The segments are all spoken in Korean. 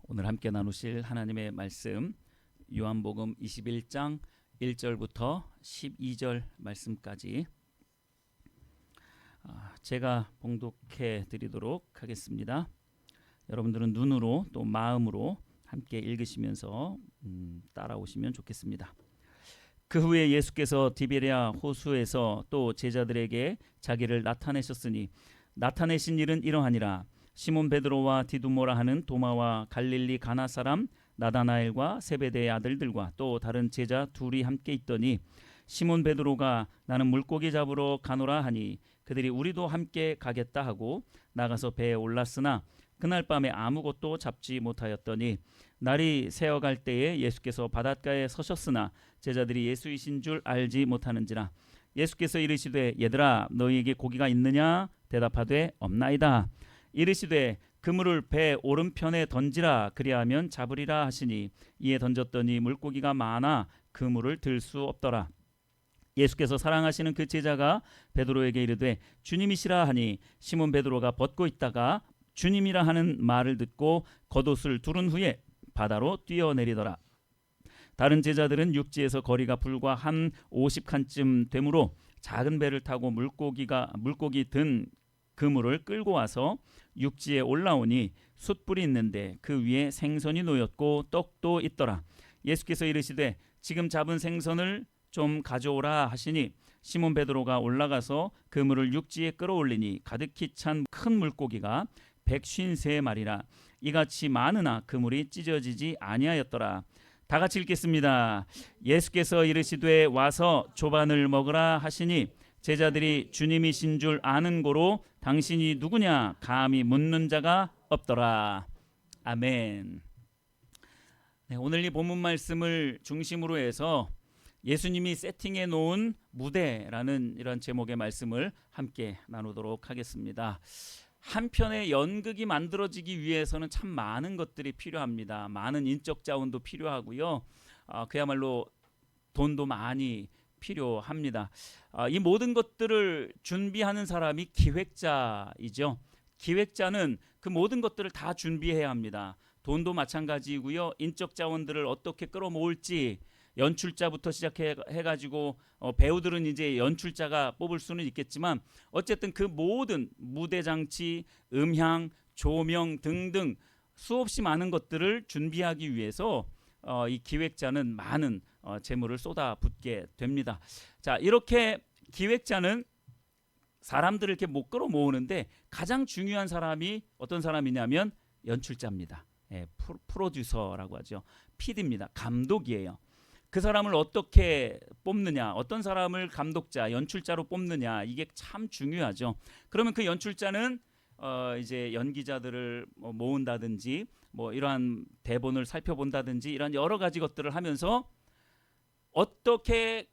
오늘 함께 나누실 하나님의 말씀 요한복음 21장 1절부터 12절 말씀까지 제가 봉독해 드리도록 하겠습니다. 여러분들은 눈으로 또 마음으로 함께 읽으시면서 따라오시면 좋겠습니다. 그 후에 예수께서 디베랴 호수에서 또 제자들에게 자기를 나타내셨으니 나타내신 일은 이러하니라. 시몬 베드로와 디두모라 하는 도마와 갈릴리 가나 사람 나다나엘과 세베대의 아들들과 또 다른 제자 둘이 함께 있더니 시몬 베드로가 나는 물고기 잡으러 가노라 하니 그들이 우리도 함께 가겠다 하고 나가서 배에 올랐으나 그날 밤에 아무것도 잡지 못하였더니 날이 새어갈 때에 예수께서 바닷가에 서셨으나 제자들이 예수이신 줄 알지 못하는지라. 예수께서 이르시되 얘들아 너희에게 고기가 있느냐 대답하되 없나이다. 이르시되 그물을 배 오른편에 던지라 그리하면 잡으리라 하시니 이에 던졌더니 물고기가 많아 그물을 들 수 없더라. 예수께서 사랑하시는 그 제자가 베드로에게 이르되 주님이시라 하니 시몬 베드로가 벗고 있다가 주님이라 하는 말을 듣고 겉옷을 두른 후에 바다로 뛰어내리더라. 다른 제자들은 육지에서 거리가 불과 한 50칸쯤 되므로 작은 배를 타고 물고기 든 그물을 끌고 와서 육지에 올라오니 숯불이 있는데 그 위에 생선이 놓였고 떡도 있더라. 예수께서 이르시되 지금 잡은 생선을 좀 가져오라 하시니 시몬 베드로가 올라가서 그물을 육지에 끌어올리니 가득히 찬 큰 물고기가 153마리라. 이같이 많으나 그물이 찢어지지 아니하였더라. 다 같이 읽겠습니다. 예수께서 이르시되 와서 조반을 먹으라 하시니 제자들이 주님이신 줄 아는 고로 당신이 누구냐 감히 묻는 자가 없더라. 아멘. 네, 오늘 이 본문 말씀을 중심으로 해서 예수님이 세팅해 놓은 무대라는 이런 제목의 말씀을 함께 나누도록 하겠습니다. 한편의 연극이 만들어지기 위해서는 참 많은 것들이 필요합니다. 많은 인적 자원도 필요하고요. 그야말로 돈도 많이 필요합니다. 이 모든 것들을 준비하는 사람이 기획자이죠. 기획자는 그 모든 것들을 다 준비해야 합니다. 돈도 마찬가지이고요. 인적 자원들을 어떻게 끌어모을지 연출자부터 시작해가지고 배우들은 이제 연출자가 뽑을 수는 있겠지만 어쨌든 그 모든 무대 장치, 음향, 조명 등등 수없이 많은 것들을 준비하기 위해서 이 기획자는 많은 재물을 쏟아붓게 됩니다. 자, 이렇게 기획자는 사람들을 이렇게 못 끌어모으는데 가장 중요한 사람이 어떤 사람이냐면 연출자입니다. 프로듀서라고 하죠. PD입니다. 감독이에요. 그 사람을 어떻게 뽑느냐, 어떤 사람을 감독자, 연출자로 뽑느냐, 이게 참 중요하죠. 그러면 그 연출자는 이제 연기자들을 모은다든지 이러한 대본을 살펴본다든지 이런 여러 가지 것들을 하면서 어떻게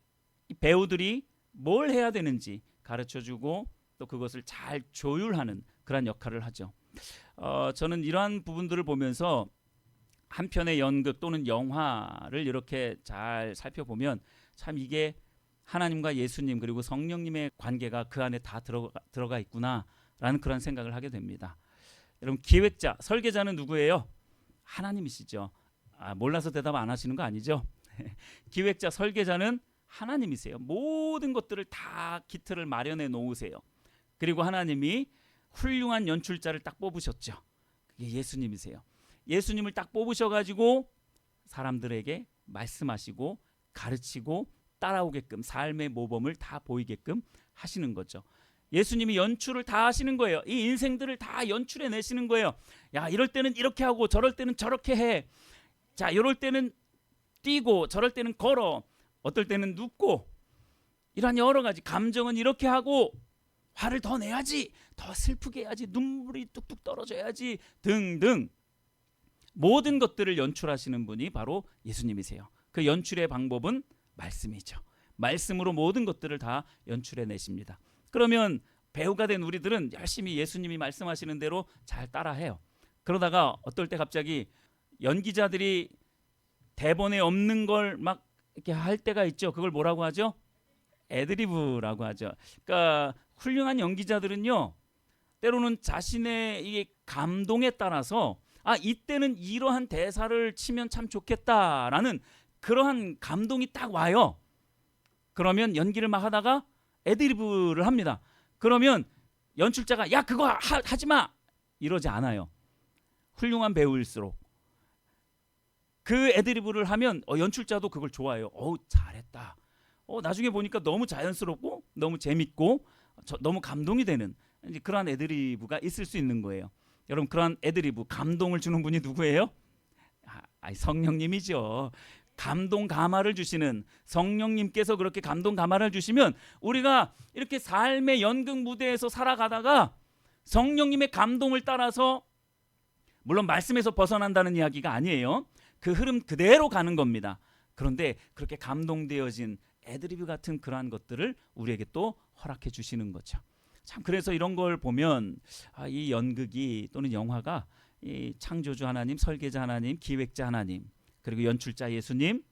배우들이 뭘 해야 되는지 가르쳐주고 또 그것을 잘 조율하는 그런 역할을 하죠. 저는 이러한 부분들을 보면서 한편의 연극 또는 영화를 이렇게 잘 살펴보면 참 이게 하나님과 예수님 그리고 성령님의 관계가 그 안에 다 들어가 있구나라는 그런 생각을 하게 됩니다. 여러분 기획자, 설계자는 누구예요? 하나님이시죠. 몰라서 대답 안 하시는 거 아니죠? 기획자, 설계자는 하나님이세요. 모든 것들을 다 기틀을 마련해 놓으세요. 그리고 하나님이 훌륭한 연출자를 딱 뽑으셨죠. 그게 예수님이세요. 예수님을 딱 뽑으셔가지고 사람들에게 말씀하시고 가르치고 따라오게끔 삶의 모범을 다 보이게끔 하시는 거죠. 예수님이 연출을 다 하시는 거예요. 이 인생들을 다 연출해 내시는 거예요. 야, 이럴 때는 이렇게 하고 저럴 때는 저렇게 해. 자, 이럴 때는 뛰고 저럴 때는 걸어. 어떨 때는 눕고. 이런 여러 가지 감정은 이렇게 하고 화를 더 내야지. 더 슬프게 해야지. 눈물이 뚝뚝 떨어져야지. 등등. 모든 것들을 연출하시는 분이 바로 예수님이세요. 그 연출의 방법은 말씀이죠. 말씀으로 모든 것들을 다 연출해 내십니다. 그러면 배우가 된 우리들은 열심히 예수님이 말씀하시는 대로 잘 따라해요. 그러다가 어떨 때 갑자기 연기자들이 대본에 없는 걸 막 이렇게 할 때가 있죠. 그걸 뭐라고 하죠? 애드리브라고 하죠. 그러니까 훌륭한 연기자들은요, 때로는 자신의 이 감동에 따라서 이때는 이러한 대사를 치면 참 좋겠다라는 그러한 감동이 딱 와요. 그러면 연기를 막 하다가 애드리브를 합니다. 그러면 연출자가 야 그거 하지 마 이러지 않아요. 훌륭한 배우일수록 그 애드리브를 하면 연출자도 그걸 좋아해요. 잘했다. 나중에 보니까 너무 자연스럽고 너무 재밌고 너무 감동이 되는 이제 그러한 애드리브가 있을 수 있는 거예요. 여러분 그러한 애드리브 감동을 주는 분이 누구예요? 성령님이죠. 감동 감화를 주시는 성령님께서 그렇게 감동 감화를 주시면 우리가 이렇게 삶의 연극 무대에서 살아가다가 성령님의 감동을 따라서 물론 말씀에서 벗어난다는 이야기가 아니에요. 그 흐름 그대로 가는 겁니다. 그런데 그렇게 감동되어진 애드리브 같은 그러한 것들을 우리에게 또 허락해 주시는 거죠. 참 그래서 이런 걸 보면 이 연극이 또는 영화가 이 창조주 하나님, 설계자 하나님, 기획자 하나님, 그리고 연출자 예수님,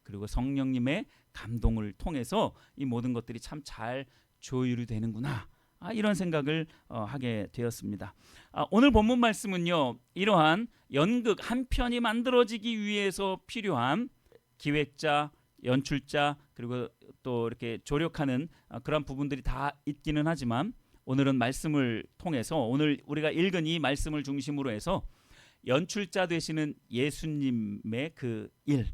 그리고 성령님의 감동을 통해서 이 모든 것들이 참 잘 조율이 되는구나. 이런 생각을 하게 되었습니다. 오늘 본문 말씀은요. 이러한 연극 한 편이 만들어지기 위해서 필요한 기획자, 연출자 그리고 또 이렇게 조력하는 그런 부분들이 다 있기는 하지만 오늘은 말씀을 통해서 오늘 우리가 읽은 이 말씀을 중심으로 해서 연출자 되시는 예수님의 그 일,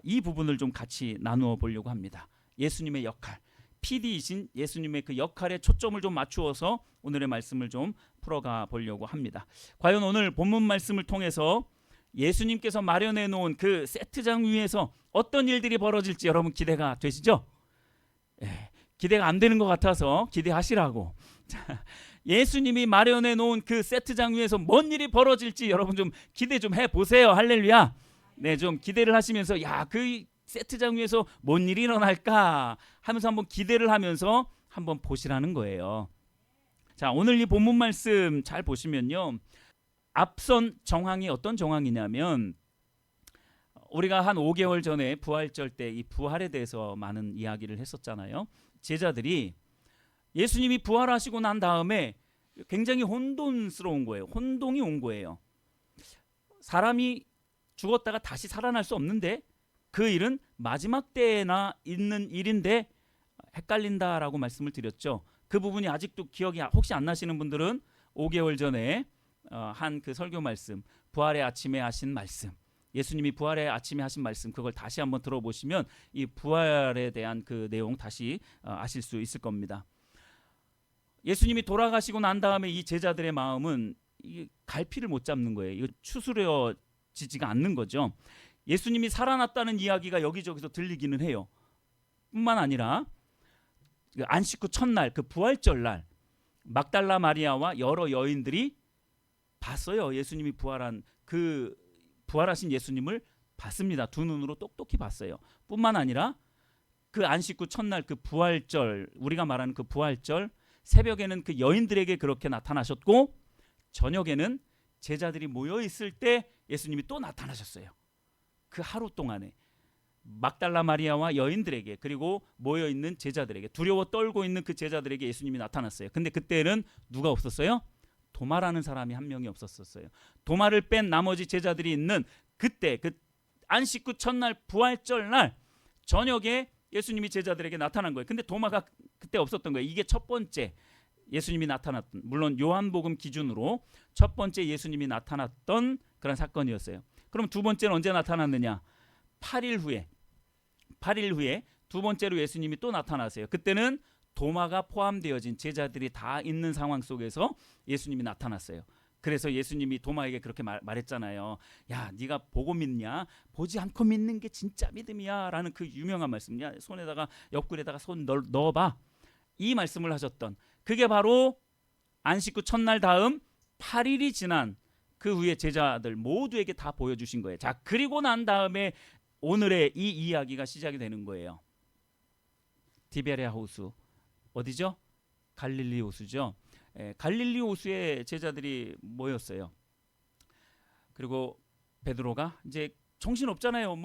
이 부분을 좀 같이 나누어 보려고 합니다. 예수님의 역할, PD이신 예수님의 그 역할에 초점을 좀 맞추어서 오늘의 말씀을 좀 풀어가 보려고 합니다. 과연 오늘 본문 말씀을 통해서 예수님께서 마련해 놓은 그 세트장 위에서 어떤 일들이 벌어질지 여러분 기대가 되시죠? 기대가 안 되는 것 같아서 기대하시라고. 예수님이 마련해 놓은 그 세트장 위에서 뭔 일이 벌어질지 여러분 좀 기대 좀 해보세요. 할렐루야. 네, 좀 기대를 하시면서 그 세트장 위에서 뭔 일이 일어날까 하면서 한번 기대를 하면서 한번 보시라는 거예요. 자, 오늘 이 본문 말씀 잘 보시면요. 앞선 정황이 어떤 정황이냐면 우리가 한 5개월 전에 부활절 때 이 부활에 대해서 많은 이야기를 했었잖아요. 제자들이 예수님이 부활하시고 난 다음에 굉장히 혼돈스러운 거예요. 혼동이 온 거예요. 사람이 죽었다가 다시 살아날 수 없는데 그 일은 마지막 때나 있는 일인데 헷갈린다라고 말씀을 드렸죠. 그 부분이 아직도 기억이 혹시 안 나시는 분들은 5개월 전에 한 그 설교 말씀, 부활의 아침에 하신 말씀, 예수님이 부활의 아침에 하신 말씀 그걸 다시 한번 들어보시면 이 부활에 대한 그 내용 다시 아실 수 있을 겁니다. 예수님이 돌아가시고 난 다음에 이 제자들의 마음은 이게 갈피를 못 잡는 거예요. 이거 추스려지지가 않는 거죠. 예수님이 살아났다는 이야기가 여기저기서 들리기는 해요. 뿐만 아니라 안식 후 첫날 그 부활절 날 막달라 마리아와 여러 여인들이 봤어요. 예수님이 부활하신 예수님을 봤습니다. 두 눈으로 똑똑히 봤어요. 뿐만 아니라 그 안식 후 첫날 그 부활절, 우리가 말하는 그 부활절 새벽에는 그 여인들에게 그렇게 나타나셨고 저녁에는 제자들이 모여 있을 때 예수님이 또 나타나셨어요. 그 하루 동안에 막달라 마리아와 여인들에게 그리고 모여 있는 제자들에게 두려워 떨고 있는 그 제자들에게 예수님이 나타났어요. 근데 그때는 누가 없었어요? 도마라는 사람이 한 명이 없었어요. 도마를 뺀 나머지 제자들이 있는 그때 그 안식 후 첫날 부활절 날 저녁에 예수님이 제자들에게 나타난 거예요. 근데 도마가 그때 없었던 거예요. 이게 첫 번째 예수님이 나타났던, 물론 요한복음 기준으로 첫 번째 예수님이 나타났던 그런 사건이었어요. 그럼 두 번째는 언제 나타났느냐? 8일 후에 두 번째로 예수님이 또 나타나세요. 그때는 도마가 포함되어진 제자들이 다 있는 상황 속에서 예수님이 나타났어요. 그래서 예수님이 도마에게 그렇게 말했잖아요. 야, 네가 보고 믿냐? 보지 않고 믿는 게 진짜 믿음이야 라는 그 유명한 말씀. 야, 손에다가 옆구리에다가 손 넣어봐. 이 말씀을 하셨던 그게 바로 안식 후 첫날 다음 8일이 지난 그 후에 제자들 모두에게 다 보여주신 거예요. 자, 그리고 난 다음에 오늘의 이 이야기가 시작이 되는 거예요. 디베랴 호수 어디죠? 갈릴리 호수죠. 갈릴리 호수에 제자들이 모였어요. 그리고 베드로가 이제 정신 없잖아요.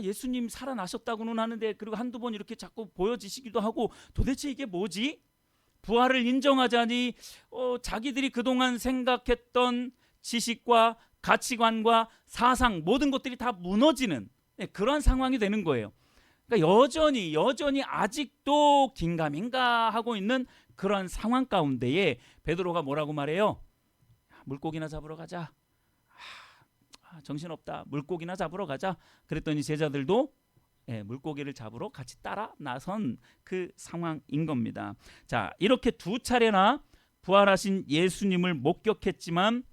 예수님 살아나셨다고는 하는데 그리고 한두 번 이렇게 자꾸 보여지시기도 하고 도대체 이게 뭐지? 부활을 인정하자니 자기들이 그동안 생각했던 지식과 가치관과 사상 모든 것들이 다 무너지는 그러한 상황이 되는 거예요. 그러니까 여전히 아직도 긴가민가 하고 있는 그러한 상황 가운데에 베드로가 뭐라고 말해요? 물고기나 잡으러 가자. 정신없다. 물고기나 잡으러 가자. 그랬더니 제자들도 물고기를 잡으러 같이 따라 나선 그 상황인 겁니다. 자, 이렇게 두 차례나 부활하신 예수님을 목격했지만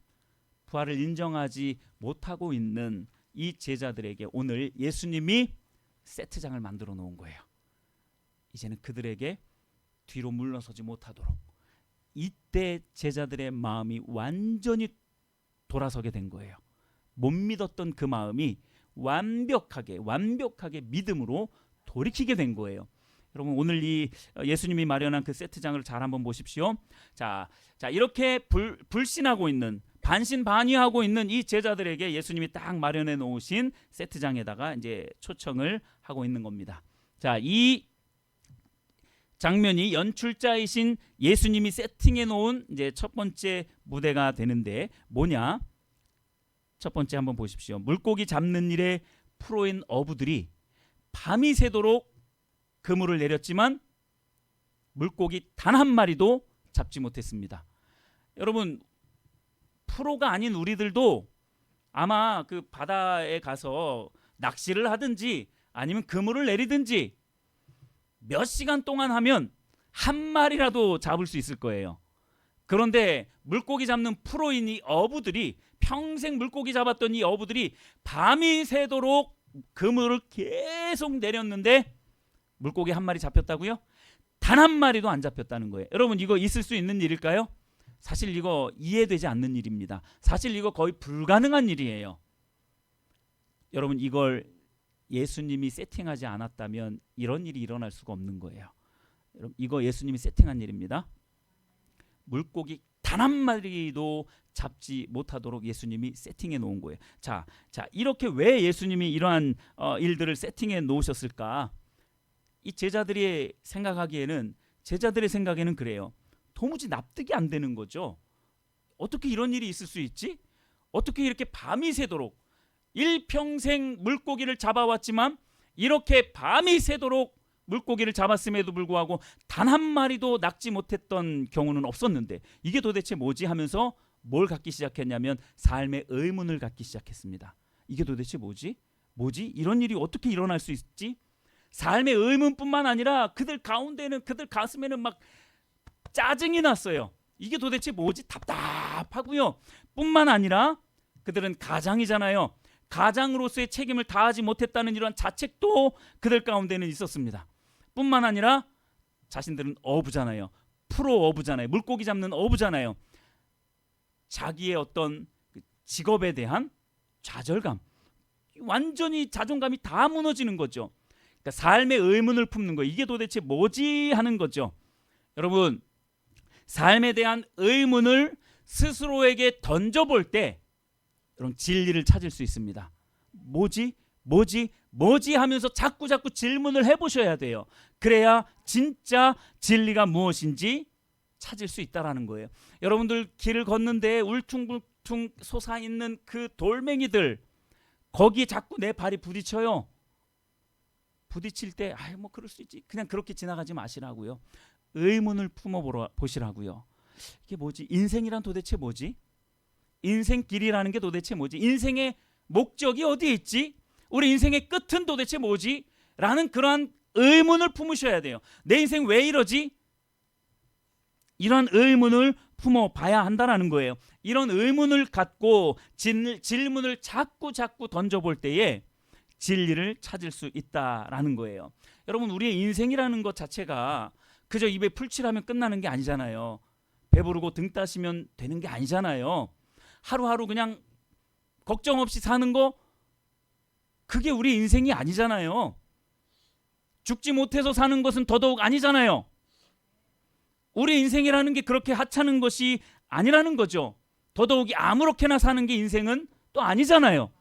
부활을 인정하지 못하고 있는 이 제자들에게 오늘 예수님이 세트장을 만들어 놓은 거예요. 이제는 그들에게 뒤로 물러서지 못하도록. 이때 제자들의 마음이 완전히 돌아서게 된 거예요. 못 믿었던 그 마음이 완벽하게 믿음으로 돌이키게 된 거예요. 여러분, 오늘 이 예수님이 마련한 그 세트장을 잘 한번 보십시오. 자 이렇게 불신하고 있는, 반신반의하고 있는 이 제자들에게 예수님이 딱 마련해 놓으신 세트장에다가 이제 초청을 하고 있는 겁니다. 자, 이 장면이 연출자이신 예수님이 세팅해 놓은 이제 첫 번째 무대가 되는데 뭐냐? 첫 번째 한번 보십시오. 물고기 잡는 일에 프로인 어부들이 밤이 새도록 그물을 내렸지만 물고기 단 한 마리도 잡지 못했습니다. 여러분, 프로가 아닌 우리들도 아마 그 바다에 가서 낚시를 하든지 아니면 그물을 내리든지 몇 시간 동안 하면 한 마리라도 잡을 수 있을 거예요. 그런데 물고기 잡는 프로인 이 어부들이, 평생 물고기 잡았던 이 어부들이 밤이 새도록 그물을 계속 내렸는데 물고기 한 마리 잡혔다고요? 단 한 마리도 안 잡혔다는 거예요. 여러분, 이거 있을 수 있는 일일까요? 사실 이거 이해되지 않는 일입니다. 사실 이거 거의 불가능한 일이에요. 여러분, 이걸 예수님이 세팅하지 않았다면 이런 일이 일어날 수가 없는 거예요. 여러분, 이거 예수님이 세팅한 일입니다. 물고기 단 한 마리도 잡지 못하도록 예수님이 세팅해 놓은 거예요. 자, 이렇게 왜 예수님이 이러한 일들을 세팅해 놓으셨을까? 이 제자들의 생각에는 그래요. 도무지 납득이 안 되는 거죠. 어떻게 이런 일이 있을 수 있지? 어떻게 이렇게 밤이 새도록, 일평생 물고기를 잡아왔지만 이렇게 밤이 새도록 물고기를 잡았음에도 불구하고 단 한 마리도 낚지 못했던 경우는 없었는데 이게 도대체 뭐지 하면서 뭘 갖기 시작했냐면 삶의 의문을 갖기 시작했습니다. 이게 도대체 뭐지? 이런 일이 어떻게 일어날 수 있지? 삶의 의문뿐만 아니라 그들 가운데는, 그들 가슴에는 막 짜증이 났어요. 이게 도대체 뭐지? 답답하고요. 뿐만 아니라 그들은 가장이잖아요. 가장으로서의 책임을 다하지 못했다는 이러한 자책도 그들 가운데는 있었습니다. 뿐만 아니라 자신들은 어부잖아요. 프로 어부잖아요. 물고기 잡는 어부잖아요. 자기의 어떤 직업에 대한 좌절감, 완전히 자존감이 다 무너지는 거죠. 그러니까 삶의 의문을 품는 거예요. 이게 도대체 뭐지 하는 거죠. 여러분, 삶에 대한 의문을 스스로에게 던져볼 때 여러분, 진리를 찾을 수 있습니다. 뭐지 하면서 자꾸 질문을 해보셔야 돼요. 그래야 진짜 진리가 무엇인지 찾을 수 있다라는 거예요. 여러분들 길을 걷는데 울퉁불퉁 솟아있는 그 돌멩이들, 거기에 자꾸 내 발이 부딪혀요. 부딪힐 때 뭐 그럴 수 있지, 그냥 그렇게 지나가지 마시라고요. 의문을 품어보시라고요. 이게 뭐지? 인생이란 도대체 뭐지? 인생길이라는 게 도대체 뭐지? 인생의 목적이 어디에 있지? 우리 인생의 끝은 도대체 뭐지? 라는 그러한 의문을 품으셔야 돼요. 내 인생 왜 이러지? 이런 의문을 품어봐야 한다는 거예요. 이런 의문을 갖고 질문을 자꾸 던져볼 때에 진리를 찾을 수 있다라는 거예요. 여러분, 우리의 인생이라는 것 자체가 그저 입에 풀칠하면 끝나는 게 아니잖아요. 배부르고 등 따시면 되는 게 아니잖아요. 하루하루 그냥 걱정 없이 사는 거, 그게 우리 인생이 아니잖아요. 죽지 못해서 사는 것은 더더욱 아니잖아요. 우리 인생이라는 게 그렇게 하찮은 것이 아니라는 거죠. 더더욱이 아무렇게나 사는 게 인생은 또 아니잖아요.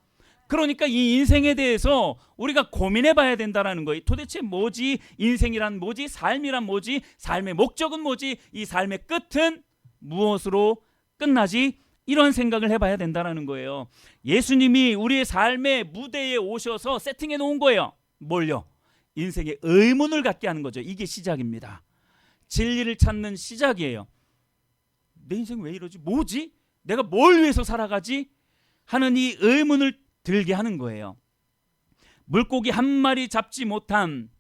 그러니까 이 인생에 대해서 우리가 고민해 봐야 된다는 거예요. 도대체 뭐지? 인생이란 뭐지? 삶이란 뭐지? 삶의 목적은 뭐지? 이 삶의 끝은 무엇으로 끝나지? 이런 생각을 해봐야 된다는 거예요. 예수님이 우리의 삶의 무대에 오셔서 세팅해 놓은 거예요. 뭘요? 인생의 의문을 갖게 하는 거죠. 이게 시작입니다. 진리를 찾는 시작이에요. 내 인생 왜 이러지? 뭐지? 내가 뭘 위해서 살아가지? 하는 이 의문을 들게 하는 거예요. 물고기 한 마리 잡지 못한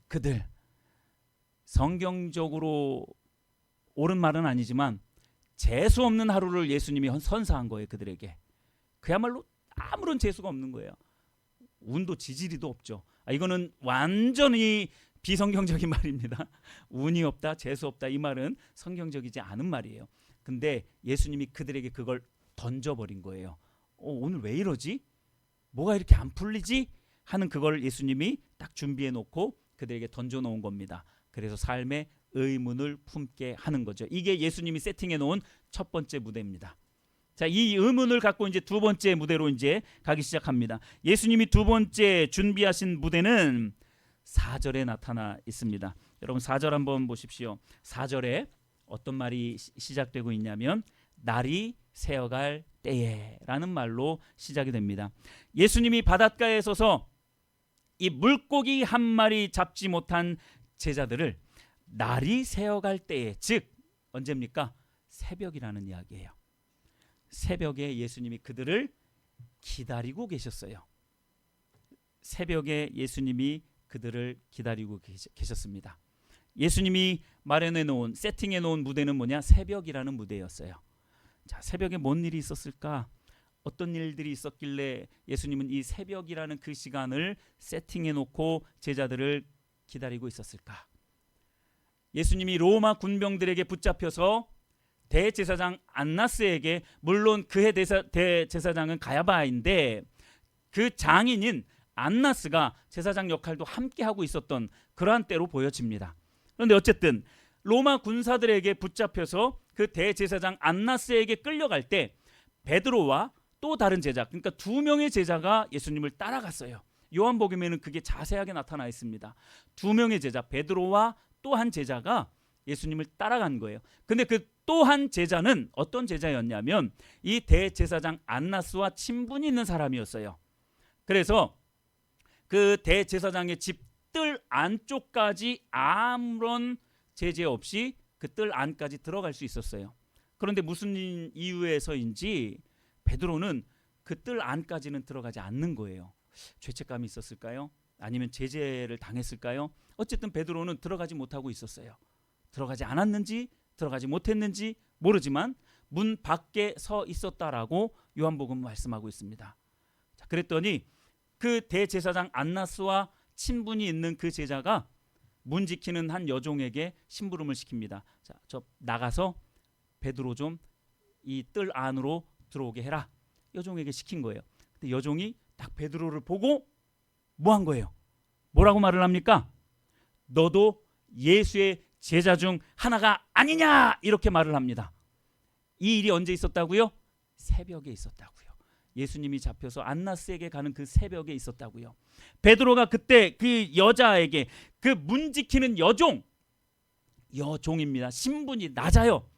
그들, 성경적으로 옳은 말은 아니지만 재수 없는 하루를 예수님이 선사한 거예요. 그들에게 그야말로 아무런 재수가 없는 거예요. 운도 지지리도 없죠. 이거는 완전히 비성경적인 말입니다. 운이 없다, 재수 없다, 이 말은 성경적이지 않은 말이에요. 근데 예수님이 그들에게 그걸 던져버린 거예요. 오늘 왜 이러지? 뭐가 이렇게 안 풀리지? 하는 그걸 예수님이 딱 준비해 놓고 그들에게 던져 놓은 겁니다. 그래서 삶의 의문을 품게 하는 거죠. 이게 예수님이 세팅해 놓은 첫 번째 무대입니다. 자, 이 의문을 갖고 이제 두 번째 무대로 이제 가기 시작합니다. 예수님이 두 번째 준비하신 무대는 4절에 나타나 있습니다. 여러분 4절 한번 보십시오. 4절에 어떤 말이 시작되고 있냐면 날이 새어갈 때에 라는 말로 시작이 됩니다. 예수님이 바닷가에 서서 이 물고기 한 마리 잡지 못한 제자들을 날이 새어갈 때에, 즉 언제입니까? 새벽이라는 이야기예요. 새벽에 예수님이 그들을 기다리고 계셨어요. 새벽에 예수님이 그들을 기다리고 계셨습니다. 예수님이 마련해 놓은, 세팅해 놓은 무대는 뭐냐? 새벽이라는 무대였어요. 자, 새벽에 뭔 일이 있었을까? 어떤 일들이 있었길래 예수님은 이 새벽이라는 그 시간을 세팅해 놓고 제자들을 기다리고 있었을까? 예수님이 로마 군병들에게 붙잡혀서 대제사장 안나스에게, 물론 그의 대제사장은 가야바인데 그 장인인 안나스가 제사장 역할도 함께 하고 있었던 그러한 때로 보여집니다. 그런데 어쨌든 로마 군사들에게 붙잡혀서 그 대제사장 안나스에게 끌려갈 때 베드로와 또 다른 제자, 그러니까 두 명의 제자가 예수님을 따라갔어요. 요한복음에는 그게 자세하게 나타나 있습니다. 두 명의 제자, 베드로와 또 한 제자가 예수님을 따라간 거예요. 근데 그 또 한 제자는 어떤 제자였냐면 이 대제사장 안나스와 친분이 있는 사람이었어요. 그래서 그 대제사장의 집 뜰 안쪽까지 아무런 제재 없이 그 뜰 안까지 들어갈 수 있었어요. 그런데 무슨 이유에서인지 베드로는 그 뜰 안까지는 들어가지 않는 거예요. 죄책감이 있었을까요? 아니면 제재를 당했을까요? 어쨌든 베드로는 들어가지 못하고 있었어요. 들어가지 않았는지 들어가지 못했는지 모르지만 문 밖에 서 있었다라고 요한복음 말씀하고 있습니다. 자, 그랬더니 그 대제사장 안나스와 친분이 있는 그 제자가 문 지키는 한 여종에게 심부름을 시킵니다. 자, 저 나가서 베드로 좀 이 뜰 안으로 들어오게 해라. 여종에게 시킨 거예요. 근데 여종이 딱 베드로를 보고 뭐 한 거예요? 뭐라고 말을 합니까? 너도 예수의 제자 중 하나가 아니냐, 이렇게 말을 합니다. 이 일이 언제 있었다고요? 새벽에 있었다고요. 예수님이 잡혀서 안나스에게 가는 그 새벽에 있었다고요. 베드로가 그때 그 여자에게, 그 문 지키는 여종입니다. 신분이 낮아요.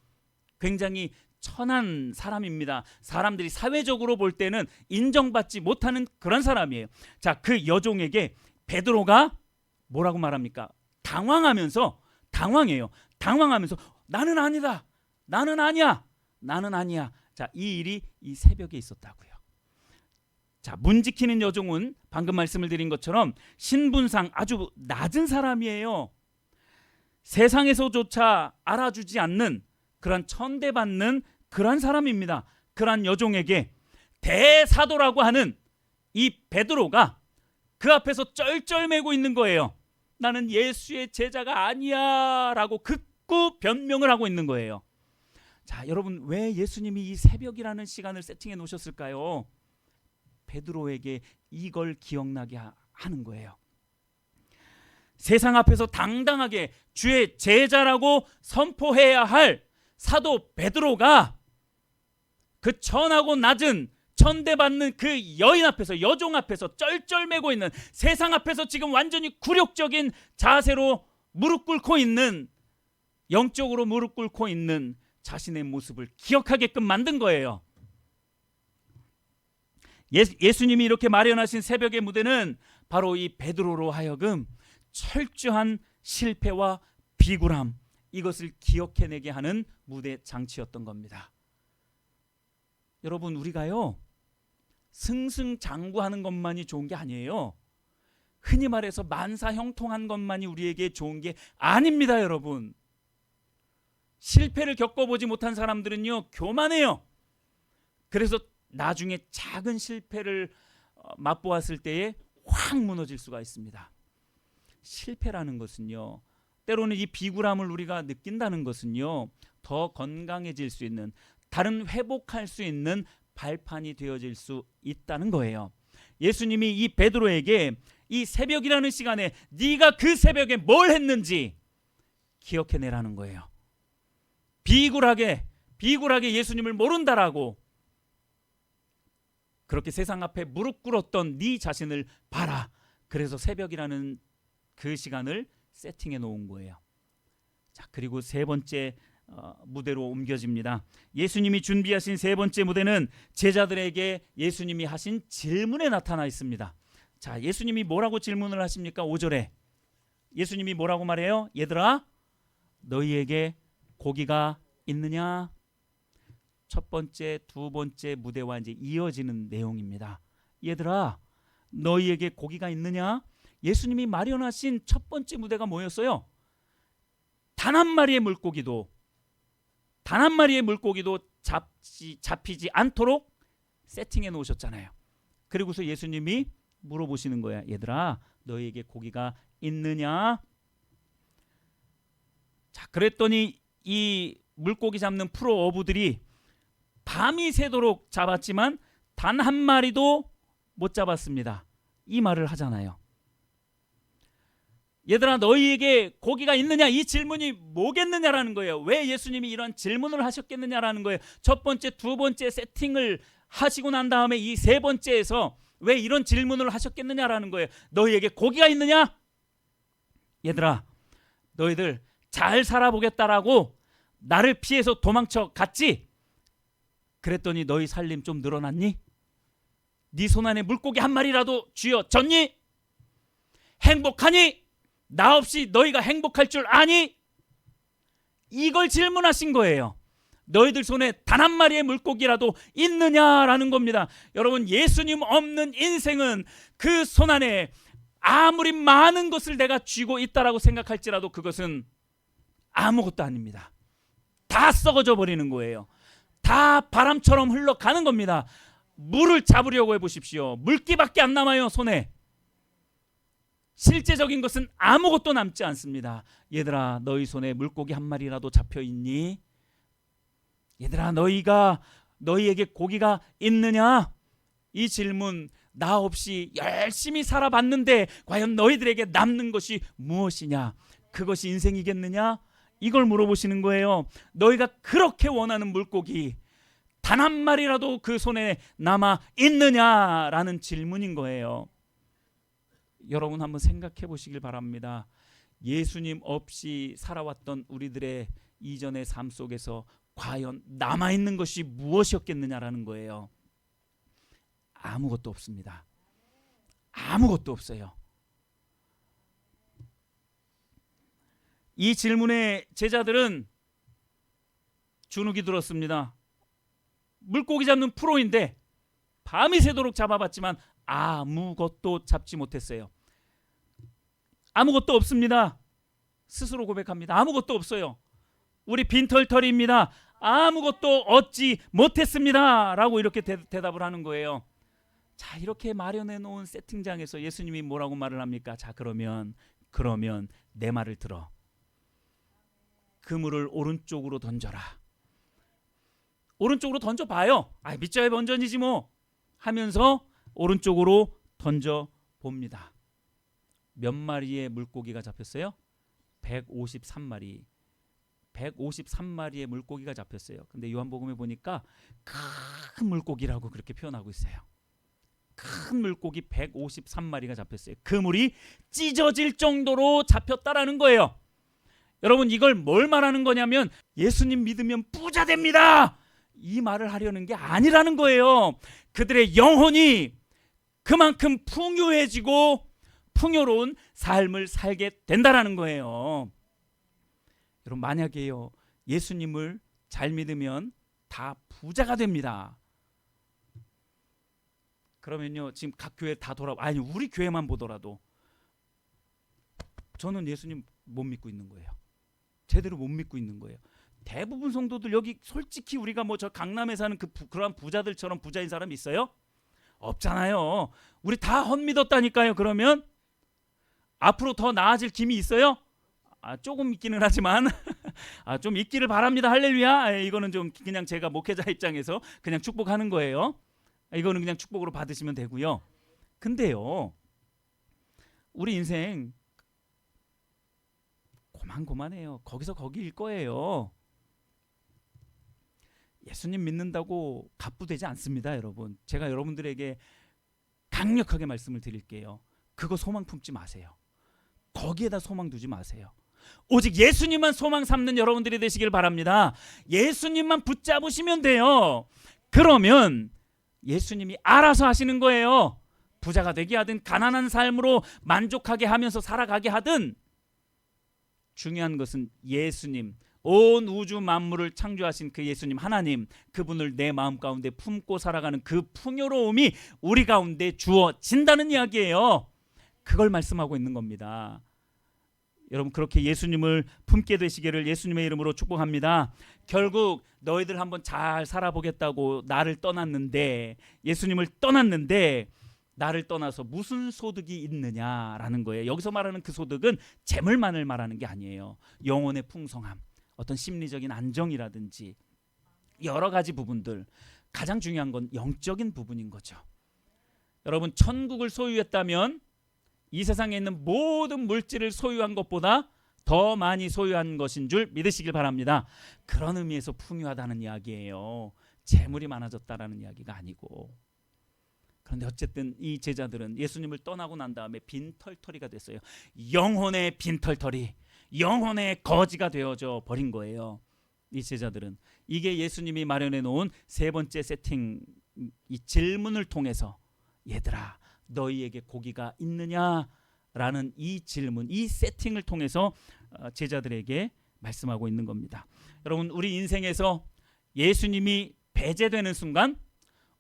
굉장히 천한 사람입니다. 사람들이 사회적으로 볼 때는 인정받지 못하는 그런 사람이에요. 자, 그 여종에게 베드로가 뭐라고 말합니까? 당황해요. 당황하면서 나는 아니다, 나는 아니야, 나는 아니야. 자, 이 일이 이 새벽에 있었다고요. 자, 문 지키는 여종은 방금 말씀을 드린 것처럼 신분상 아주 낮은 사람이에요. 세상에서조차 알아주지 않는 그런 천대받는 그런 사람입니다. 그런 여종에게 대사도라고 하는 이 베드로가 그 앞에서 쩔쩔매고 있는 거예요. 나는 예수의 제자가 아니야 라고 극구 변명을 하고 있는 거예요. 자, 여러분, 왜 예수님이 이 새벽이라는 시간을 세팅해 놓으셨을까요? 베드로에게 이걸 기억나게 하는 거예요. 세상 앞에서 당당하게 주의 제자라고 선포해야 할 사도 베드로가 그 천하고 낮은 천대받는 그 여인 앞에서, 여종 앞에서 쩔쩔매고 있는, 세상 앞에서 지금 완전히 굴욕적인 자세로 무릎 꿇고 있는, 영적으로 무릎 꿇고 있는 자신의 모습을 기억하게끔 만든 거예요. 예수님이 이렇게 마련하신 새벽의 무대는 바로 이 베드로로 하여금 철저한 실패와 비굴함, 이것을 기억해내게 하는 무대 장치였던 겁니다. 여러분, 우리가요 승승장구하는 것만이 좋은 게 아니에요. 흔히 말해서 만사형통한 것만이 우리에게 좋은 게 아닙니다. 여러분, 실패를 겪어보지 못한 사람들은요 교만해요. 그래서 나중에 작은 실패를 맛보았을 때에 확 무너질 수가 있습니다. 실패라는 것은요, 때로는 이 비굴함을 우리가 느낀다는 것은요, 더 건강해질 수 있는, 다른 회복할 수 있는 발판이 되어질 수 있다는 거예요. 예수님이 이 베드로에게 이 새벽이라는 시간에 네가 그 새벽에 뭘 했는지 기억해내라는 거예요. 비굴하게 예수님을 모른다라고 그렇게 세상 앞에 무릎 꿇었던 네 자신을 봐라. 그래서 새벽이라는 그 시간을 세팅해 놓은 거예요. 자, 그리고 세 번째 무대로 옮겨집니다. 예수님이 준비하신 세 번째 무대는 제자들에게 예수님이 하신 질문에 나타나 있습니다. 자, 예수님이 뭐라고 질문을 하십니까? 5절에 예수님이 뭐라고 말해요? 얘들아, 너희에게 고기가 있느냐? 첫 번째, 두 번째 무대와 이제 이어지는 내용입니다. 얘들아, 너희에게 고기가 있느냐? 예수님이 마련하신 첫 번째 무대가 뭐였어요? 단 한 마리의 물고기도 잡히지 않도록 세팅해 놓으셨잖아요. 그리고서 예수님이 물어보시는 거야. 얘들아, 너희에게 고기가 있느냐? 자, 그랬더니 이 물고기 잡는 프로 어부들이 밤이 새도록 잡았지만 단 한 마리도 못 잡았습니다. 이 말을 하잖아요. 얘들아, 너희에게 고기가 있느냐? 이 질문이 뭐겠느냐라는 거예요. 왜 예수님이 이런 질문을 하셨겠느냐라는 거예요. 첫 번째, 두 번째 세팅을 하시고 난 다음에 이 세 번째에서 왜 이런 질문을 하셨겠느냐라는 거예요. 너희에게 고기가 있느냐? 얘들아, 너희들 잘 살아보겠다라고 나를 피해서 도망쳐 갔지? 그랬더니 너희 살림 좀 늘어났니? 네 손 안에 물고기 한 마리라도 쥐어졌니? 행복하니? 나 없이 너희가 행복할 줄 아니? 이걸 질문하신 거예요. 너희들 손에 단 한 마리의 물고기라도 있느냐라는 겁니다. 여러분, 예수님 없는 인생은 그 손 안에 아무리 많은 것을 내가 쥐고 있다라고 생각할지라도 그것은 아무것도 아닙니다. 다 썩어져 버리는 거예요. 다 바람처럼 흘러가는 겁니다. 물을 잡으려고 해보십시오. 물기밖에 안 남아요, 손에. 실제적인 것은 아무것도 남지 않습니다. 얘들아, 너희 손에 물고기 한 마리라도 잡혀 있니? 얘들아, 너희에게 고기가 있느냐? 이 질문, 나 없이 열심히 살아봤는데 과연 너희들에게 남는 것이 무엇이냐? 그것이 인생이겠느냐? 이걸 물어보시는 거예요. 너희가 그렇게 원하는 물고기 단 한 마리라도 그 손에 남아 있느냐라는 질문인 거예요. 여러분, 한번 생각해 보시길 바랍니다. 예수님 없이 살아왔던 우리들의 이전의 삶 속에서 과연 남아있는 것이 무엇이었겠느냐라는 거예요. 아무것도 없습니다. 아무것도 없어요. 이 질문에 제자들은 주눅이 들었습니다. 물고기 잡는 프로인데 밤이 새도록 잡아봤지만 아무것도 잡지 못했어요. 아무것도 없습니다. 스스로 고백합니다. 아무것도 없어요. 우리 빈털털입니다. 아무것도 얻지 못했습니다 라고 이렇게 대답을 하는 거예요. 자, 이렇게 마련해 놓은 세팅장에서 예수님이 뭐라고 말을 합니까? 자, 그러면 내 말을 들어. 그물을 오른쪽으로 던져라. 오른쪽으로 던져봐요. 밑자에 번전이지 뭐 하면서 오른쪽으로 던져봅니다. 몇 마리의 물고기가 잡혔어요? 153마리. 153마리의 물고기가 잡혔어요. 근데 요한복음에 보니까 큰 물고기라고 그렇게 표현하고 있어요. 큰 물고기 153마리가 잡혔어요. 그물이 찢어질 정도로 잡혔다라는 거예요. 여러분, 이걸 뭘 말하는 거냐면 예수님 믿으면 부자 됩니다. 이 말을 하려는 게 아니라는 거예요. 그들의 영혼이 그만큼 풍요해지고 풍요로운 삶을 살게 된다라는 거예요. 여러분, 만약에요, 예수님을 잘 믿으면 다 부자가 됩니다. 그러면요, 지금 각 교회 다 아니 우리 교회만 보더라도 저는 예수님 못 믿고 있는 거예요. 제대로 못 믿고 있는 거예요. 대부분 성도들 여기 솔직히 우리가 뭐 저 강남에 사는 그러한 부자들처럼 부자인 사람 있어요? 없잖아요. 우리 다 헛믿었다니까요. 그러면 앞으로 더 나아질 힘이 있어요? 조금 있기는 하지만 좀 있기를 바랍니다. 할렐루야. 이거는 좀 그냥 제가 목회자 입장에서 그냥 축복하는 거예요. 이거는 그냥 축복으로 받으시면 되고요. 근데요, 우리 인생 고만고만해요. 거기서 거기일 거예요. 예수님 믿는다고 갑부되지 않습니다, 여러분. 제가 여러분들에게 강력하게 말씀을 드릴게요. 그거 소망 품지 마세요. 거기에다 소망 두지 마세요. 오직 예수님만 소망 삼는 여러분들이 되시길 바랍니다. 예수님만 붙잡으시면 돼요. 그러면 예수님이 알아서 하시는 거예요. 부자가 되게 하든 가난한 삶으로 만족하게 하면서 살아가게 하든, 중요한 것은 예수님, 온 우주 만물을 창조하신 그 예수님 하나님, 그분을 내 마음 가운데 품고 살아가는 그 풍요로움이 우리 가운데 주어진다는 이야기예요. 그걸 말씀하고 있는 겁니다. 여러분, 그렇게 예수님을 품게 되시기를 예수님의 이름으로 축복합니다. 결국 너희들 한번 잘 살아보겠다고 나를 떠났는데, 예수님을 떠났는데 나를 떠나서 무슨 소득이 있느냐라는 거예요. 여기서 말하는 그 소득은 재물만을 말하는 게 아니에요. 영혼의 풍성함, 어떤 심리적인 안정이라든지 여러 가지 부분들, 가장 중요한 건 영적인 부분인 거죠. 여러분, 천국을 소유했다면 이 세상에 있는 모든 물질을 소유한 것보다 더 많이 소유한 것인 줄 믿으시길 바랍니다. 그런 의미에서 풍요하다는 이야기예요. 재물이 많아졌다라는 이야기가 아니고. 그런데 어쨌든 이 제자들은 예수님을 떠나고 난 다음에 빈털터리가 됐어요. 영혼의 빈털터리, 영혼의 거지가 되어져 버린 거예요. 이 제자들은. 이게 예수님이 마련해 놓은 세 번째 세팅, 이 질문을 통해서, 얘들아 너희에게 고기가 있느냐라는 이 질문, 이 세팅을 통해서 제자들에게 말씀하고 있는 겁니다. 여러분, 우리 인생에서 예수님이 배제되는 순간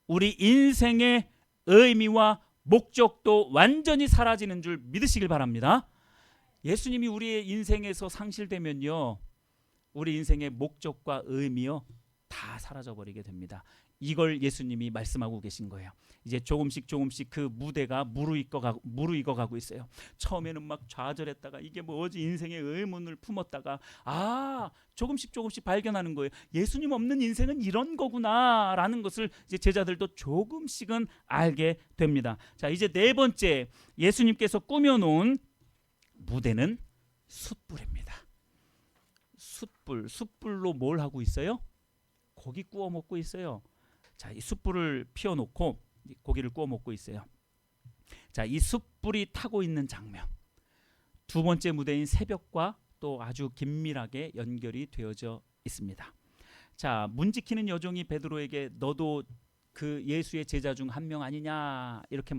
우리 인생의 의미와 목적도 완전히 사라지는 줄 믿으시길 바랍니다. 예수님이 우리의 인생에서 상실되면요, 우리 인생의 목적과 의미요 다 사라져버리게 됩니다. 이걸 예수님이 말씀하고 계신 거예요. 이제 조금씩 그 무대가 무르익어가고 있어요. 처음에는 막 좌절했다가 이게 뭐지, 인생의 의문을 품었다가 조금씩 발견하는 거예요. 예수님 없는 인생은 이런 거구나라는 것을 이제 제자들도 조금씩은 알게 됩니다. 자, 이제 네 번째, 예수님께서 꾸며놓은 무대는 숯불입니다. 숯불로 뭘 하고 있어요? 고기 구워 먹고 있어요. 자, 이 숯불을 피워놓고 고기를 구워 먹고 있어요. 자, 이 숯불이 타고 있는 장면, 두 번째 무대인 새벽과 또 아주 긴밀하게 연결이 되어져 있습니다. 자, 문 지키는 여종이 베드로에게 너도 그 예수의 제자 중 한 명 아니냐 이렇게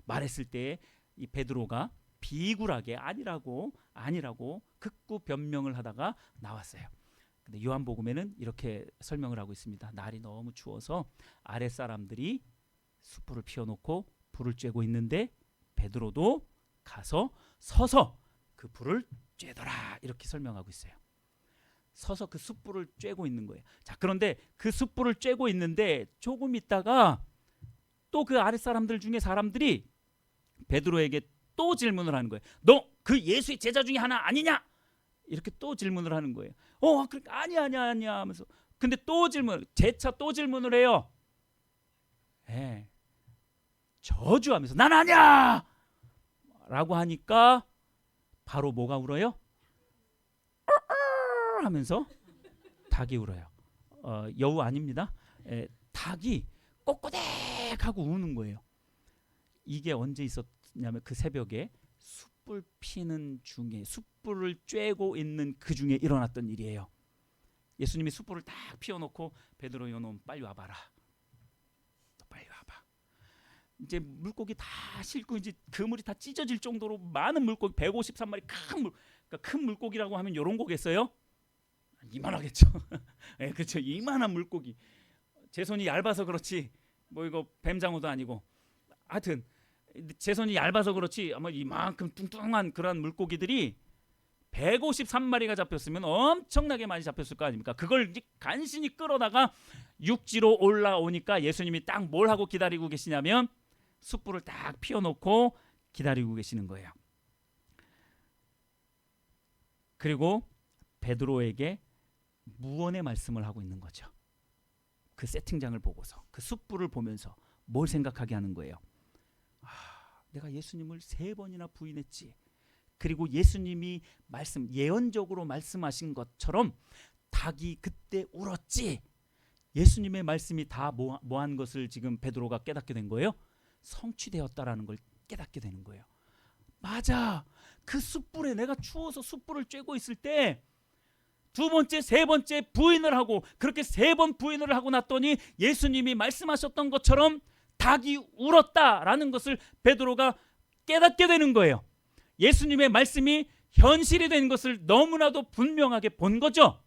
말했을 때 이 베드로가 비굴하게 아니라고 극구 변명을 하다가 나왔어요. 근데 요한복음에는 이렇게 설명을 하고 있습니다. 날이 너무 추워서 아랫사람들이 숯불을 피워놓고 불을 쬐고 있는데 베드로도 가서 서서 그 불을 쬐더라 이렇게 설명하고 있어요. 서서 그 숯불을 쬐고 있는 거예요. 자, 그런데 그 숯불을 쬐고 있는데 조금 있다가 또 그 아랫사람들 중에 사람들이 베드로에게 또 질문을 하는 거예요. 너 그 예수의 제자 중에 하나 아니냐? 이렇게 또 질문을 하는 거예요. 그러니까 아니야 하면서. 근데 또 재차 또 질문을 해요. 저주하면서 난 아니야! 라고 하니까 바로 뭐가 울어요? 하면서 닭이 울어요. 여우 아닙니다. 닭이 꼬꼬댁하고 우는 거예요. 이게 언제 있었냐면 그 새벽에 숯불 피는 중에, 숯불을 쬐고 있는 그 중에 일어났던 일이에요. 예수님이 숯불을 딱 피워놓고 베드로 요놈 빨리 와봐라. 너 빨리 와봐. 이제 물고기 다 싣고 이제 그물이 다 찢어질 정도로 많은 물고기 153마리 그러니까 큰 물고기라고 하면 요런 거겠어요? 이만하겠죠. 네, 그렇죠. 이만한 물고기. 제 손이 얇아서 그렇지 뭐 이거 뱀장어도 아니고 하여튼 제 손이 얇아서 그렇지 아마 이만큼 뚱뚱한 그런 물고기들이 153마리가 잡혔으면 엄청나게 많이 잡혔을 거 아닙니까? 그걸 간신히 끌어다가 육지로 올라오니까 예수님이 딱 뭘 하고 기다리고 계시냐면 숯불을 딱 피워놓고 기다리고 계시는 거예요. 그리고 베드로에게 무언의 말씀을 하고 있는 거죠. 그 세팅장을 보고서 그 숯불을 보면서 뭘 생각하게 하는 거예요. 내가 예수님을 3번이나 부인했지. 그리고 예수님이 예언적으로 말씀하신 것처럼 닭이 그때 울었지. 예수님의 말씀이 다 뭐한 것을 지금 베드로가 깨닫게 된 거예요. 성취되었다라는 걸 깨닫게 되는 거예요. 맞아. 그 숯불에 내가 추워서 숯불을 쬐고 있을 때 2번째, 3번째 부인을 하고 그렇게 3번 부인을 하고 났더니 예수님이 말씀하셨던 것처럼 닭이 울었다라는 것을 베드로가 깨닫게 되는 거예요. 예수님의 말씀이 현실이 된 것을 너무나도 분명하게 본 거죠.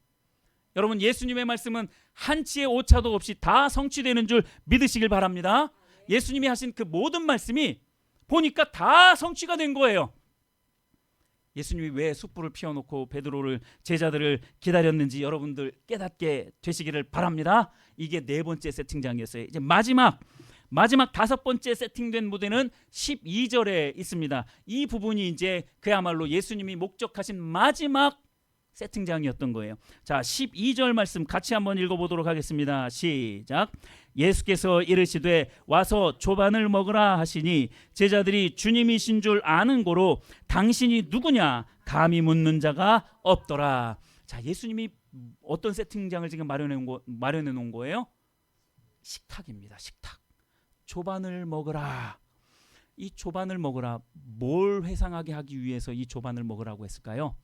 여러분, 예수님의 말씀은 한치의 오차도 없이 다 성취되는 줄 믿으시길 바랍니다. 예수님이 하신 그 모든 말씀이 보니까 다 성취가 된 거예요. 예수님이 왜 숯불을 피워놓고 베드로를 제자들을 기다렸는지 여러분들 깨닫게 되시기를 바랍니다. 이게 4번째 세팅장이었어요. 이제 마지막 5번째 세팅된 무대는 12절에 있습니다. 이 부분이 이제 그야말로 예수님이 목적하신 마지막 세팅장이었던 거예요. 자, 12절 말씀 같이 한번 읽어보도록 하겠습니다. 시작. 예수께서 이르시되 와서 조반을 먹으라 하시니 제자들이 주님이신 줄 아는 고로 당신이 누구냐 감히 묻는 자가 없더라. 자, 예수님이 어떤 세팅장을 지금 마련해 놓은 거예요? 식탁입니다. 식탁. 조반을 먹으라. 이 조반을 먹으라. 뭘 회상하게 하기 위해서 이 조반을 먹으라고 했을까요?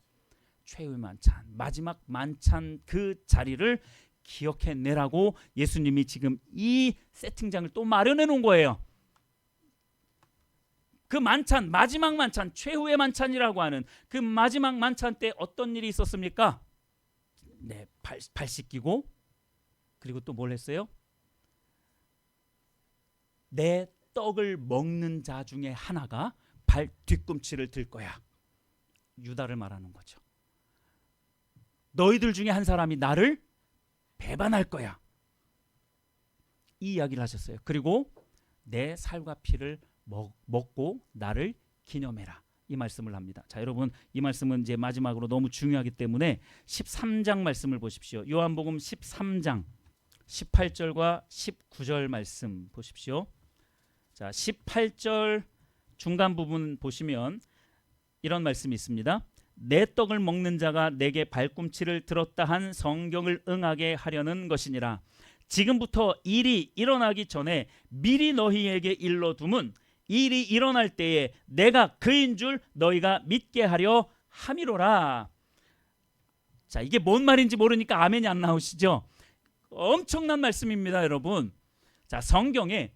최후의 만찬, 마지막 만찬 그 자리를 기억해내라고 예수님이 지금 이 세팅장을 또 마련해 놓은 거예요. 그 만찬, 마지막 만찬, 최후의 만찬이라고 하는 그 마지막 만찬 때 어떤 일이 있었습니까? 네, 발 씻기고 그리고 또 뭘 했어요? 내 떡을 먹는 자 중에 하나가 발 뒤꿈치를 들 거야. 유다를 말하는 거죠. 너희들 중에 한 사람이 나를 배반할 거야. 이 이야기를 하셨어요. 그리고 내 살과 피를 먹고 나를 기념해라. 이 말씀을 합니다. 자, 여러분, 이 말씀은 이제 마지막으로 너무 중요하기 때문에 13장 말씀을 보십시오. 요한복음 13장 18절과 19절 말씀 보십시오. 자, 18절 중간 부분 보시면 이런 말씀이 있습니다. 내 떡을 먹는 자가 내게 발꿈치를 들었다 한 성경을 응하게 하려는 것이니라. 지금부터 일이 일어나기 전에 미리 너희에게 일러둠은 일이 일어날 때에 내가 그인 줄 너희가 믿게 하려 함이로라. 자, 이게 뭔 말인지 모르니까 아멘이 안 나오시죠? 엄청난 말씀입니다, 여러분. 자, 성경에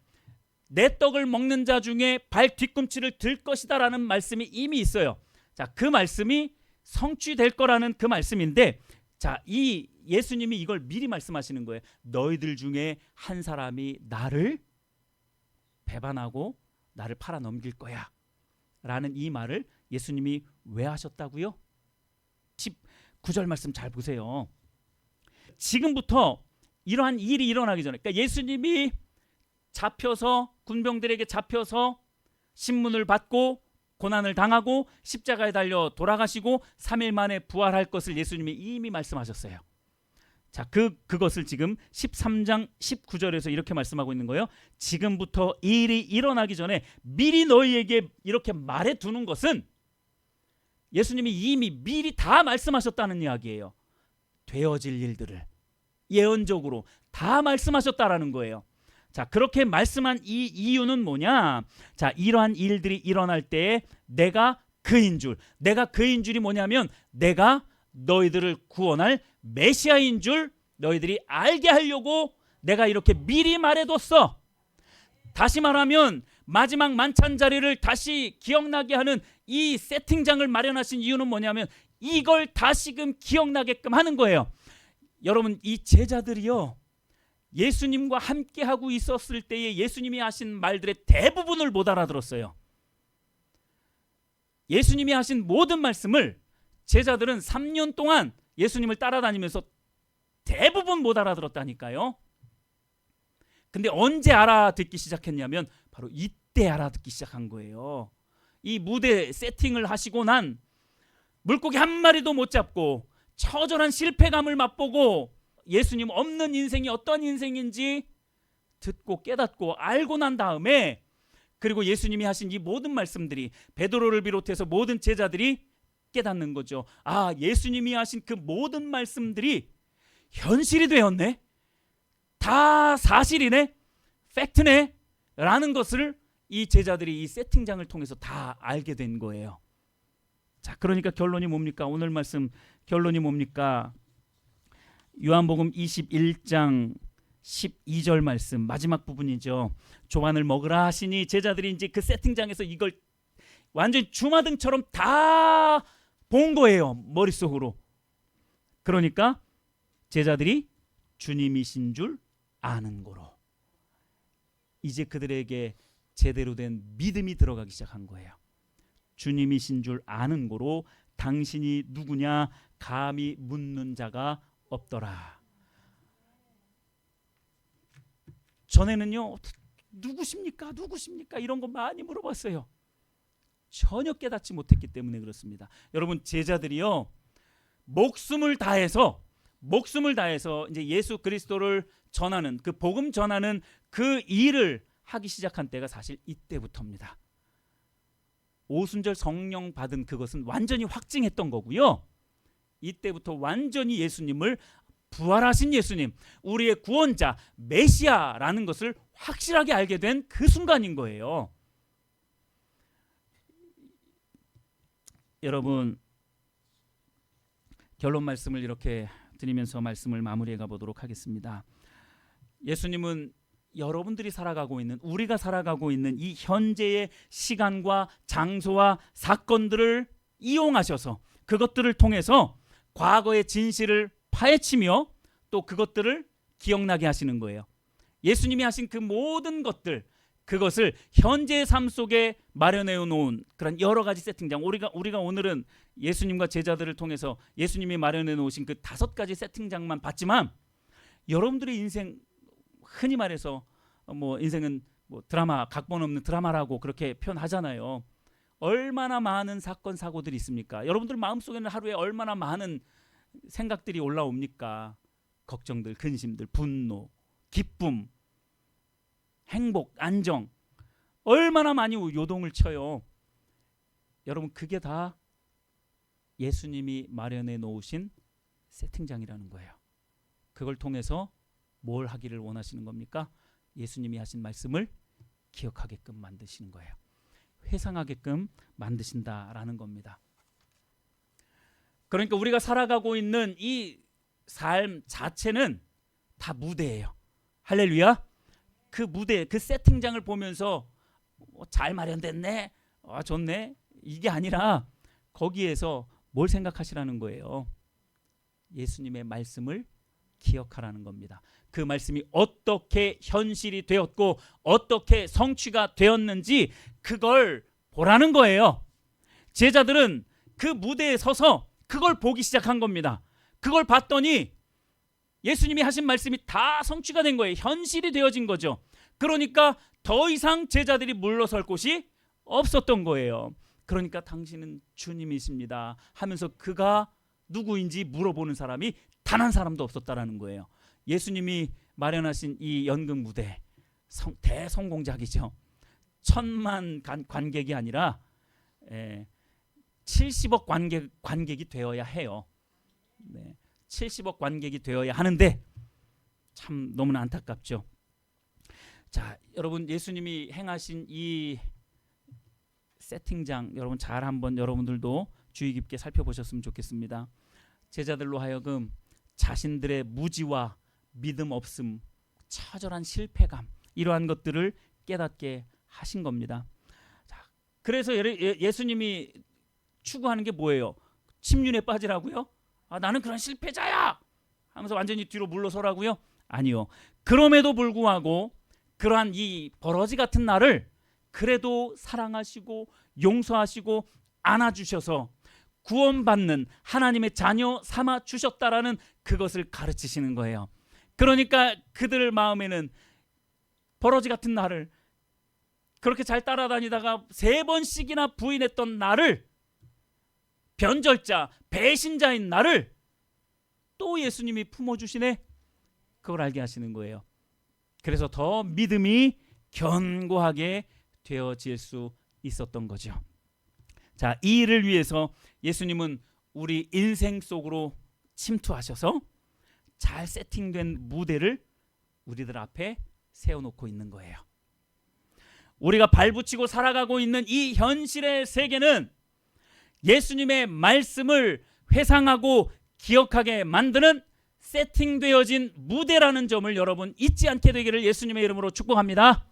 내 떡을 먹는 자 중에 발 뒤꿈치를 들 것이다라는 말씀이 이미 있어요. 자, 그 말씀이 성취될 거라는 그 말씀인데, 자, 이 예수님이 이걸 미리 말씀하시는 거예요. 너희들 중에 한 사람이 나를 배반하고 나를 팔아 넘길 거야 라는 이 말을 예수님이 왜 하셨다고요? 19절 말씀 잘 보세요. 지금부터 이러한 일이 일어나기 전에, 그러니까 예수님이 잡혀서 군병들에게 잡혀서 신문을 받고 고난을 당하고 십자가에 달려 돌아가시고 3일 만에 부활할 것을 예수님이 이미 말씀하셨어요. 자, 그것을 지금 13장 19절에서 이렇게 말씀하고 있는 거예요. 지금부터 일이 일어나기 전에 미리 너희에게 이렇게 말해 두는 것은 예수님이 이미 미리 다 말씀하셨다는 이야기예요. 되어질 일들을 예언적으로 다 말씀하셨다라는 거예요. 자, 그렇게 말씀한 이 이유는 뭐냐? 자, 이러한 일들이 일어날 때에 내가 그인 줄이 뭐냐면 내가 너희들을 구원할 메시아인 줄 너희들이 알게 하려고 내가 이렇게 미리 말해뒀어. 다시 말하면 마지막 만찬 자리를 다시 기억나게 하는 이 세팅장을 마련하신 이유는 뭐냐면 이걸 다시금 기억나게끔 하는 거예요. 여러분, 이 제자들이요, 예수님과 함께하고 있었을 때에 예수님이 하신 말들의 대부분을 못 알아들었어요. 예수님이 하신 모든 말씀을 제자들은 3년 동안 예수님을 따라다니면서 대부분 못 알아들었다니까요. 근데 언제 알아듣기 시작했냐면 바로 이때 알아듣기 시작한 거예요. 이 무대 세팅을 하시고 난 물고기 한 마리도 못 잡고 처절한 실패감을 맛보고 예수님 없는 인생이 어떤 인생인지 듣고 깨닫고 알고 난 다음에, 그리고 예수님이 하신 이 모든 말씀들이 베드로를 비롯해서 모든 제자들이 깨닫는 거죠. 아, 예수님이 하신 그 모든 말씀들이 현실이 되었네, 다 사실이네, 팩트네 라는 것을 이 제자들이 이 세팅장을 통해서 다 알게 된 거예요. 자, 그러니까 결론이 뭡니까? 오늘 말씀 결론이 뭡니까? 요한복음 21장 12절 말씀 마지막 부분이죠. 조반을 먹으라 하시니 제자들이 이제 그 세팅장에서 이걸 완전히 주마등처럼 다 본 거예요, 머릿속으로. 그러니까 제자들이 주님이신 줄 아는 거로 이제 그들에게 제대로 된 믿음이 들어가기 시작한 거예요. 주님이신 줄 아는 거로 당신이 누구냐 감히 묻는 자가 없더라. 전에는요, 누구십니까? 누구십니까? 이런 거 많이 물어봤어요. 전혀 깨닫지 못했기 때문에 그렇습니다. 여러분, 제자들이요, 목숨을 다해서 이제 예수 그리스도를 전하는, 그 복음 전하는 그 일을 하기 시작한 때가 사실 이때부터입니다. 오순절 성령 받은 그것은 완전히 확증했던 거고요. 이때부터 완전히 예수님을, 부활하신 예수님, 우리의 구원자 메시아라는 것을 확실하게 알게 된 그 순간인 거예요. 여러분, 결론 말씀을 이렇게 드리면서 말씀을 마무리해 가보도록 하겠습니다. 예수님은 여러분들이 살아가고 있는, 우리가 살아가고 있는 이 현재의 시간과 장소와 사건들을 이용하셔서 그것들을 통해서 과거의 진실을 파헤치며 또 그것들을 기억나게 하시는 거예요. 예수님이 하신 그 모든 것들, 그것을 현재의 삶 속에 마련해 놓은 그런 여러 가지 세팅장, 우리가 오늘은 예수님과 제자들을 통해서 예수님이 마련해 놓으신 그 5가지 세팅장만 봤지만, 여러분들의 인생, 흔히 말해서 인생은 드라마, 각본 없는 드라마라고 그렇게 표현하잖아요. 얼마나 많은 사건 사고들이 있습니까? 여러분들 마음속에는 하루에 얼마나 많은 생각들이 올라옵니까? 걱정들, 근심들, 분노, 기쁨, 행복, 안정, 얼마나 많이 요동을 쳐요. 여러분, 그게 다 예수님이 마련해 놓으신 세팅장이라는 거예요. 그걸 통해서 뭘 하기를 원하시는 겁니까? 예수님이 하신 말씀을 기억하게끔 만드시는 거예요. 회상하게끔 만드신다라는 겁니다. 그러니까 우리가 살아가고 있는 이 삶 자체는 다 무대예요. 할렐루야. 그 무대, 그 세팅장을 보면서 잘 마련됐네, 좋네, 이게 아니라 거기에서 뭘 생각하시라는 거예요? 예수님의 말씀을 기억하라는 겁니다. 그 말씀이 어떻게 현실이 되었고 어떻게 성취가 되었는지 그걸 보라는 거예요. 제자들은 그 무대에 서서 그걸 보기 시작한 겁니다. 그걸 봤더니 예수님이 하신 말씀이 다 성취가 된 거예요. 현실이 되어진 거죠. 그러니까 더 이상 제자들이 물러설 곳이 없었던 거예요. 그러니까 당신은 주님이십니다 하면서 그가 누구인지 물어보는 사람이 단 한 사람도 없었다라는 거예요. 예수님이 마련하신 이 연극 무대, 대성공작이죠. 1000만 관객이 아니라 70억 관객이 되어야 해요. 70억 관객이 되어야 하는데 참 너무나 안타깝죠. 자, 여러분, 예수님이 행하신 이 세팅장 여러분 잘 한번 여러분들도 주의 깊게 살펴보셨으면 좋겠습니다. 제자들로 하여금 자신들의 무지와 믿음 없음, 처절한 실패감, 이러한 것들을 깨닫게 하신 겁니다. 자, 그래서 예수님이 추구하는 게 뭐예요? 침륜에 빠지라고요? 나는 그런 실패자야 하면서 완전히 뒤로 물러서라고요? 아니요. 그럼에도 불구하고 그러한 이 버러지 같은 나를 그래도 사랑하시고 용서하시고 안아주셔서 구원받는 하나님의 자녀 삼아 주셨다라는 그것을 가르치시는 거예요. 그러니까 그들 마음에는 버러지 같은 나를, 그렇게 잘 따라다니다가 3번씩이나 부인했던 나를, 변절자, 배신자인 나를 또 예수님이 품어주시네, 그걸 알게 하시는 거예요. 그래서 더 믿음이 견고하게 되어질 수 있었던 거죠. 자, 이 일을 위해서 예수님은 우리 인생 속으로 침투하셔서 잘 세팅된 무대를 우리들 앞에 세워놓고 있는 거예요. 우리가 발붙이고 살아가고 있는 이 현실의 세계는 예수님의 말씀을 회상하고 기억하게 만드는 세팅되어진 무대라는 점을 여러분 잊지 않게 되기를 예수님의 이름으로 축복합니다.